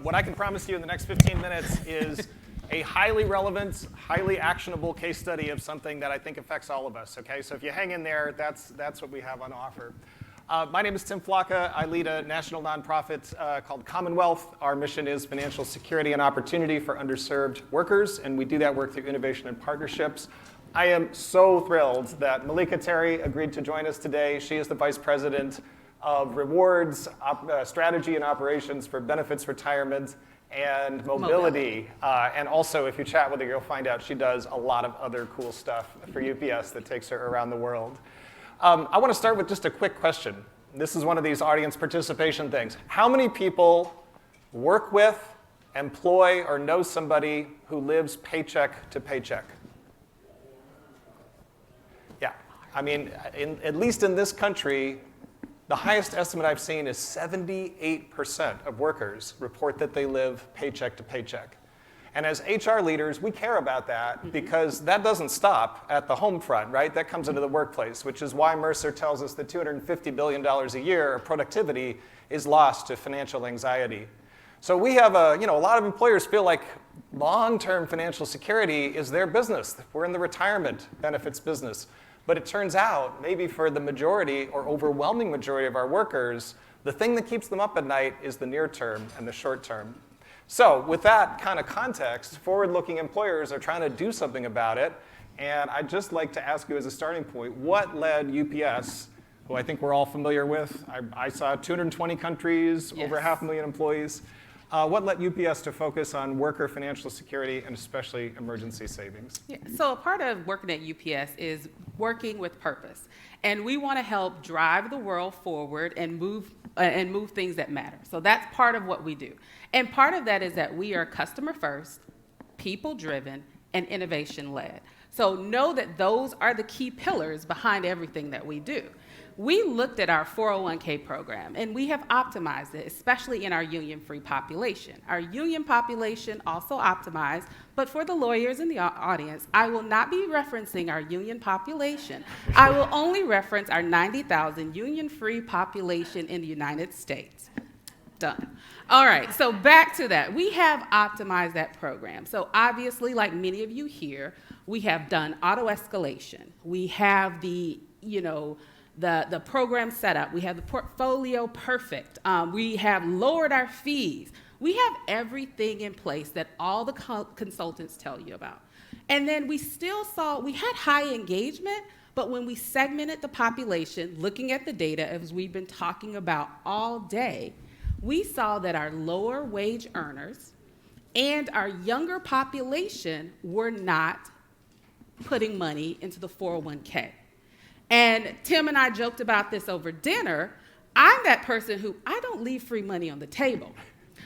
What I can promise you in the next 15 minutes is a highly relevant, highly actionable case study of something that I think affects all of us, okay? So if you hang in there, that's what we have on offer. My name is Tim Flocka. I lead a national nonprofit called Commonwealth. Our mission is financial security and opportunity for underserved workers, and we do that work through innovation and partnerships. I am so thrilled that Malika Terry agreed to join us today. She is the Vice President of Rewards, Strategy and Operations for Benefits, Retirement, and Mobility. And also, if you chat with her, you'll find out she does a lot of other cool stuff for UPS that takes her around the world. I want to start with just a quick question. This is one of these audience participation things. How many people work with, employ, or know somebody who lives paycheck to paycheck? Yeah, I mean, at least in this country, the highest estimate I've seen is 78% of workers report that they live paycheck to paycheck. And as HR leaders, we care about that because that doesn't stop at the home front, right? That comes into the workplace, which is why Mercer tells us that $250 billion a year of productivity is lost to financial anxiety. So we have a lot of employers feel like long-term financial security is their business. We're in the retirement benefits business. But it turns out, maybe for the majority or overwhelming majority of our workers, the thing that keeps them up at night is the near term and the short term. So with that kind of context, forward-looking employers are trying to do something about it. And I'd just like to ask you as a starting point, what led UPS, who I think we're all familiar with, I saw 220 countries, yes, over 500,000 employees, what led UPS to focus on worker financial security and especially emergency savings? Yeah, so a part of working at UPS is working with purpose. And we want to help drive the world forward and move things that matter. So that's part of what we do. And part of that is that we are customer first, people driven, and innovation led. So know that those are the key pillars behind everything that we do. We looked at our 401k program, and we have optimized it, especially in our union-free population. Our union population also optimized, but for the lawyers in the audience, I will not be referencing our union population. I will only reference our 90,000 union-free population in the United States. Done. All right, so back to that. We have optimized that program. So obviously, like many of you here, we have done auto escalation. We have the program set up. We have the portfolio perfect. We have lowered our fees. We have everything in place that all the consultants tell you about. And then we still saw, we had high engagement, but when we segmented the population, looking at the data as we've been talking about all day, we saw that our lower wage earners and our younger population were not putting money into the 401k. And Tim and I joked about this over dinner. I'm that person who, I don't leave free money on the table.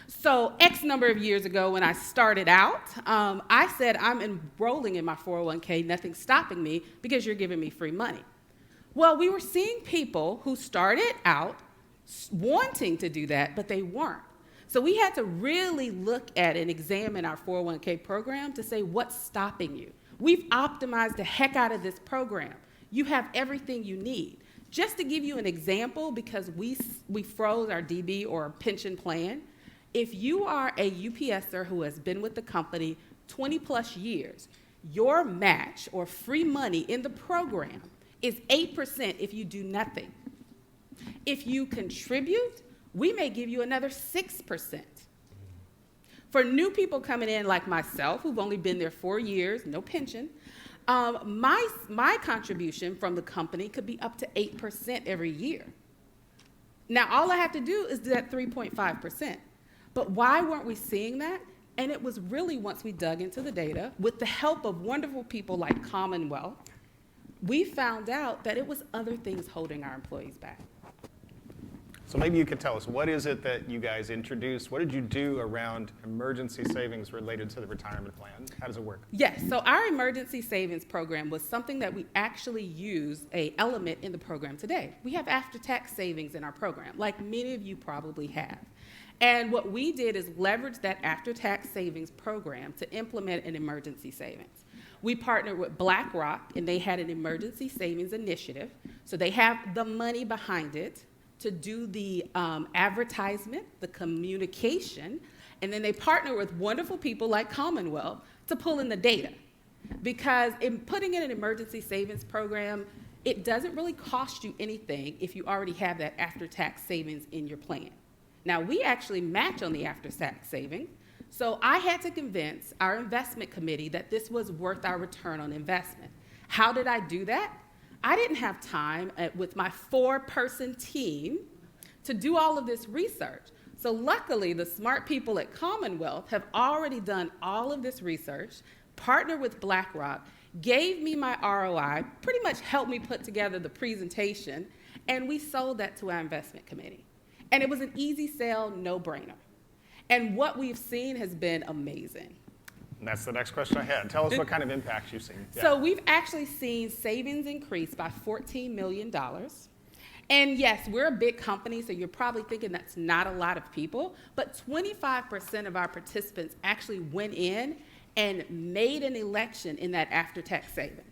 So X number of years ago when I started out, I said, I'm enrolling in my 401k, nothing's stopping me because you're giving me free money. Well, we were seeing people who started out wanting to do that, but they weren't. So we had to really look at and examine our 401k program to say, what's stopping you? We've optimized the heck out of this program. You have everything you need. Just to give you an example, because we froze our DB or pension plan, if you are a UPSer who has been with the company 20 plus years, your match or free money in the program is 8% if you do nothing. If you contribute, we may give you another 6%. For new people coming in like myself, who've only been there 4 years, no pension, my contribution from the company could be up to 8% every year. Now, all I have to do is do that 3.5%. But why weren't we seeing that? And it was really once we dug into the data, with the help of wonderful people like Commonwealth, we found out that it was other things holding our employees back. So maybe you could tell us, what is it that you guys introduced? What did you do around emergency savings related to the retirement plan? How does it work? Yes, so our emergency savings program was something that we actually use an element in the program today. We have after-tax savings in our program, like many of you probably have. And what we did is leverage that after-tax savings program to implement an emergency savings. We partnered with BlackRock, and they had an emergency savings initiative. So they have the money behind it to do the advertisement, the communication, And then they partner with wonderful people like Commonwealth to pull in the data. Because in putting in an emergency savings program, it doesn't really cost you anything if you already have that after-tax savings in your plan. Now, we actually match on the after-tax savings, so I had to convince our investment committee that this was worth our return on investment. How did I do that? I didn't have time with my 4-person team to do all of this research. So luckily, the smart people at Commonwealth have already done all of this research, partnered with BlackRock, gave me my ROI, pretty much helped me put together the presentation, and we sold that to our investment committee. And it was an easy sell, no-brainer. And what we've seen has been amazing. And that's the next question I had. Tell us what kind of impacts you've seen. Yeah. So we've actually seen savings increase by $14 million. And yes, we're a big company, so you're probably thinking that's not a lot of people, but 25% of our participants actually went in and made an election in that after-tax savings.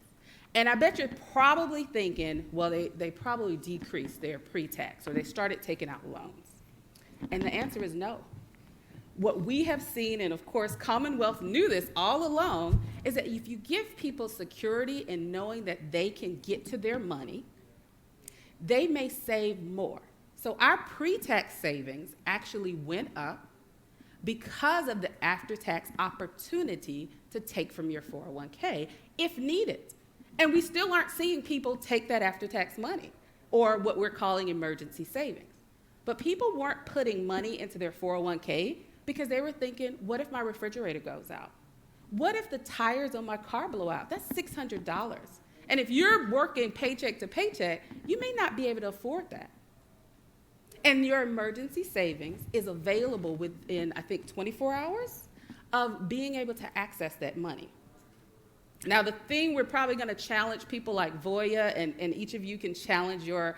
And I bet you're probably thinking, well, they probably decreased their pre-tax or they started taking out loans. And the answer is no. What we have seen, and of course Commonwealth knew this all along, is that if you give people security in knowing that they can get to their money, they may save more. So our pre-tax savings actually went up because of the after-tax opportunity to take from your 401k if needed. And we still aren't seeing people take that after-tax money, or what we're calling emergency savings. But people weren't putting money into their 401k because they were thinking, what if my refrigerator goes out? What if the tires on my car blow out? That's $600. And if you're working paycheck to paycheck, you may not be able to afford that. And your emergency savings is available within, I think, 24 hours of being able to access that money. Now, the thing we're probably going to challenge people like Voya, and each of you can challenge your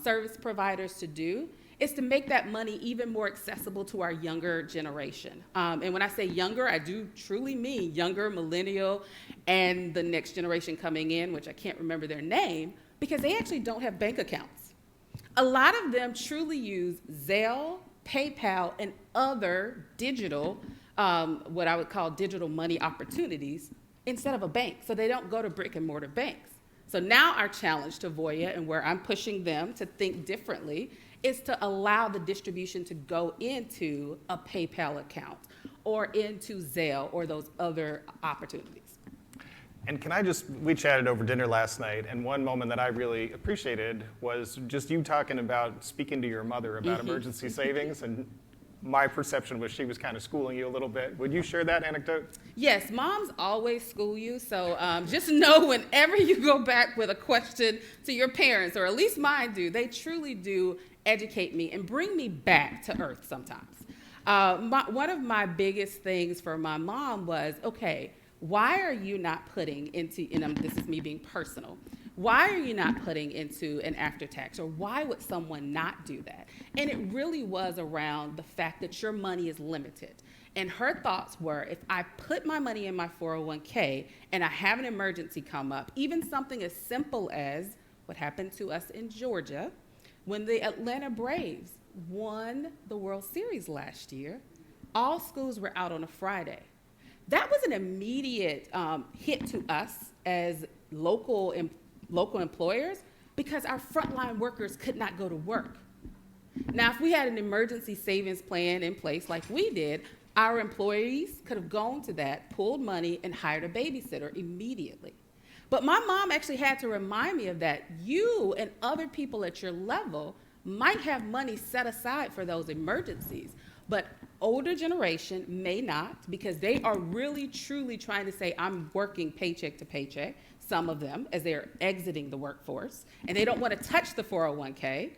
service providers to do, is to make that money even more accessible to our younger generation. And when I say younger, I do truly mean younger, millennial, and the next generation coming in, which I can't remember their name, because they actually don't have bank accounts. A lot of them truly use Zelle, PayPal, and other digital, what I would call digital money opportunities, instead of a bank. So they don't go to brick and mortar banks. So now our challenge to Voya, and where I'm pushing them to think differently, is to allow the distribution to go into a PayPal account or into Zelle or those other opportunities. And we chatted over dinner last night, and one moment that I really appreciated was just you talking about speaking to your mother about emergency savings, and my perception was she was kind of schooling you a little bit. Would you share that anecdote? Yes, moms always school you, so just know whenever you go back with a question to your parents, or at least mine do, they truly do educate me and bring me back to earth sometimes. One of my biggest things for my mom was, okay, why are you not putting into, and this is me being personal, why are you not putting into an after-tax, or why would someone not do that? And it really was around the fact that your money is limited. And her thoughts were, if I put my money in my 401k and I have an emergency come up, even something as simple as what happened to us in Georgia when the Atlanta Braves won the World Series last year, all schools were out on a Friday. That was an immediate hit to us as local employers because our frontline workers could not go to work. Now, if we had an emergency savings plan in place like we did, our employees could have gone to that, pulled money, and hired a babysitter immediately. But my mom actually had to remind me of that. You and other people at your level might have money set aside for those emergencies, but older generation may not, because they are really truly trying to say, I'm working paycheck to paycheck, some of them, as they're exiting the workforce, and they don't want to touch the 401k.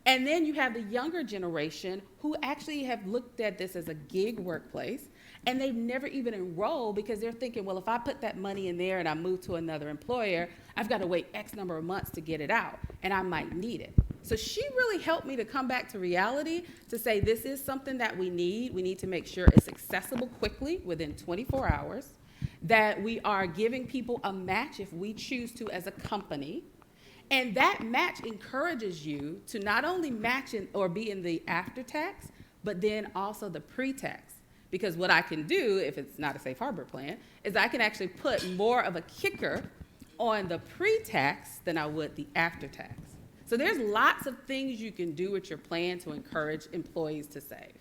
And then you have the younger generation who actually have looked at this as a gig workplace, and they've never even enrolled because they're thinking, well, if I put that money in there and I move to another employer, I've got to wait X number of months to get it out, and I might need it. So she really helped me to come back to reality to say this is something that we need. We need to make sure it's accessible quickly within 24 hours, that we are giving people a match if we choose to as a company. And that match encourages you to not only match or be in the after tax, but then also the pre-tax. Because what I can do, if it's not a safe harbor plan, is I can actually put more of a kicker on the pre-tax than I would the after-tax. So there's lots of things you can do with your plan to encourage employees to save.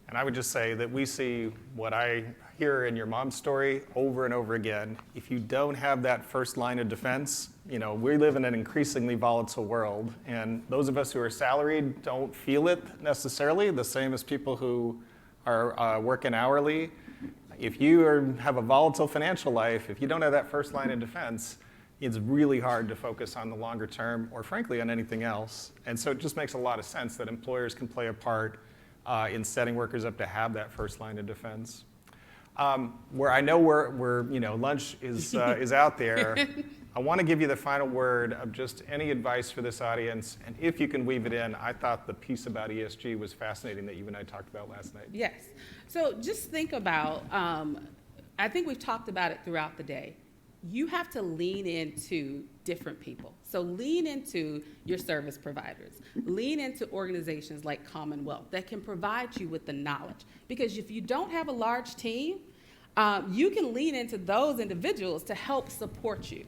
And I would just say that we see what I hear in your mom's story over and over again. If you don't have that first line of defense, we live in an increasingly volatile world, and those of us who are salaried don't feel it necessarily, the same as people who are working hourly. If you have a volatile financial life, if you don't have that first line of defense, it's really hard to focus on the longer term or frankly on anything else. And so it just makes a lot of sense that employers can play a part in setting workers up to have that first line of defense. Where I know we're lunch is out there, I want to give you the final word of just any advice for this audience. And if you can weave it in, I thought the piece about ESG was fascinating that you and I talked about last night. Yes. So just think about, I think we've talked about it throughout the day. You have to lean into different people. So lean into your service providers. Lean into organizations like Commonwealth that can provide you with the knowledge. Because if you don't have a large team, you can lean into those individuals to help support you.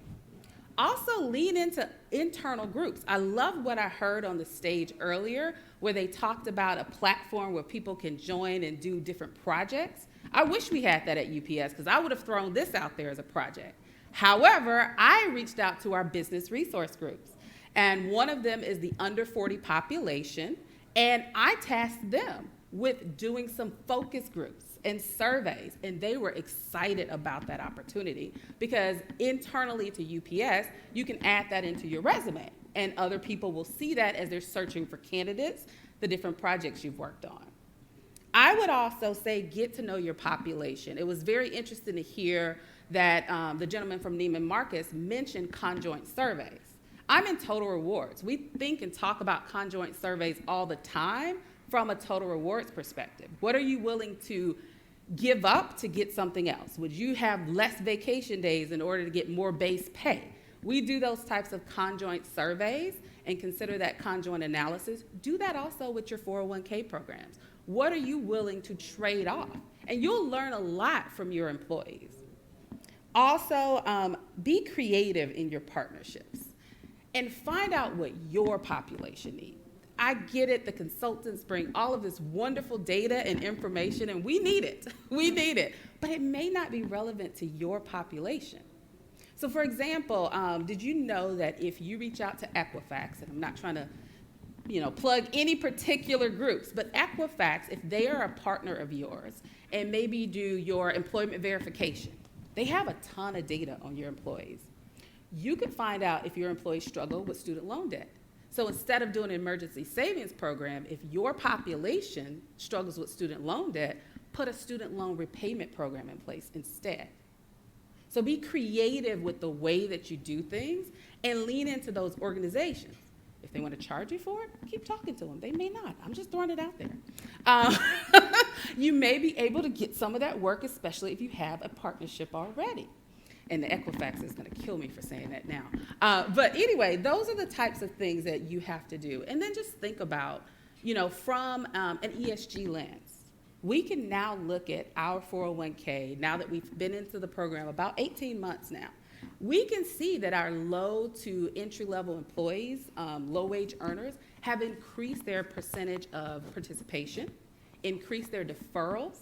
Also lean into internal groups. I love what I heard on the stage earlier where they talked about a platform where people can join and do different projects. I wish we had that at UPS because I would have thrown this out there as a project. However, I reached out to our business resource groups, and one of them is the under 40 population, and I tasked them with doing some focus groups and surveys, and they were excited about that opportunity because internally to UPS, you can add that into your resume, and other people will see that as they're searching for candidates, the different projects you've worked on. I would also say get to know your population. It was very interesting to hear that the gentleman from Neiman Marcus mentioned conjoint surveys. I'm in total rewards. We think and talk about conjoint surveys all the time from a total rewards perspective. What are you willing to give up to get something else? Would you have less vacation days in order to get more base pay? We do those types of conjoint surveys and consider that conjoint analysis. Do that also with your 401k programs. What are you willing to trade off? And you'll learn a lot from your employees. Also, be creative in your partnerships and find out what your population needs. I get it, the consultants bring all of this wonderful data and information, and we need it. We need it. But it may not be relevant to your population. So for example, did you know that if you reach out to Equifax, and I'm not trying to plug any particular groups, but Equifax, if they are a partner of yours and maybe do your employment verification, they have a ton of data on your employees. You can find out if your employees struggle with student loan debt. So instead of doing an emergency savings program, if your population struggles with student loan debt, put a student loan repayment program in place instead. So be creative with the way that you do things and lean into those organizations. If they want to charge you for it, keep talking to them. They may not. I'm just throwing it out there. You may be able to get some of that work, especially if you have a partnership already. And the Equifax is going to kill me for saying that now. But anyway, those are the types of things that you have to do. And then just think about, from an ESG lens. We can now look at our 401k, now that we've been into the program about 18 months now. We can see that our low to entry-level employees, low-wage earners, have increased their percentage of participation, increased their deferrals,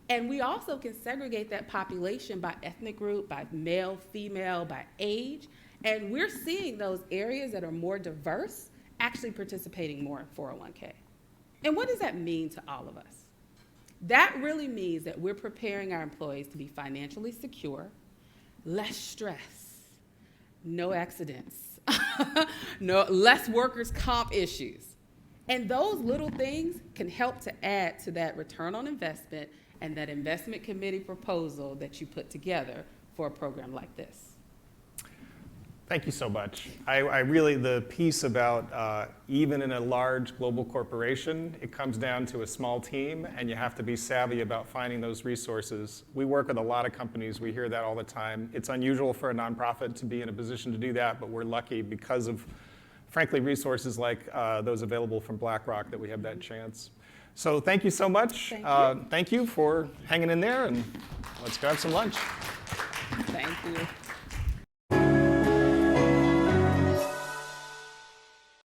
and we also can segregate that population by ethnic group, by male, female, by age, and we're seeing those areas that are more diverse actually participating more in 401k. And what does that mean to all of us? That really means that we're preparing our employees to be financially secure, less stress, no accidents, less workers' comp issues. And those little things can help to add to that return on investment and that investment committee proposal that you put together for a program like this. Thank you so much. I really, the piece about even in a large global corporation, it comes down to a small team and you have to be savvy about finding those resources. We work with a lot of companies, we hear that all the time. It's unusual for a nonprofit to be in a position to do that, but we're lucky because of, frankly, resources like those available from BlackRock that we have that chance. So thank you so much. Thank you. Thank you for hanging in there, and let's grab some lunch. Thank you.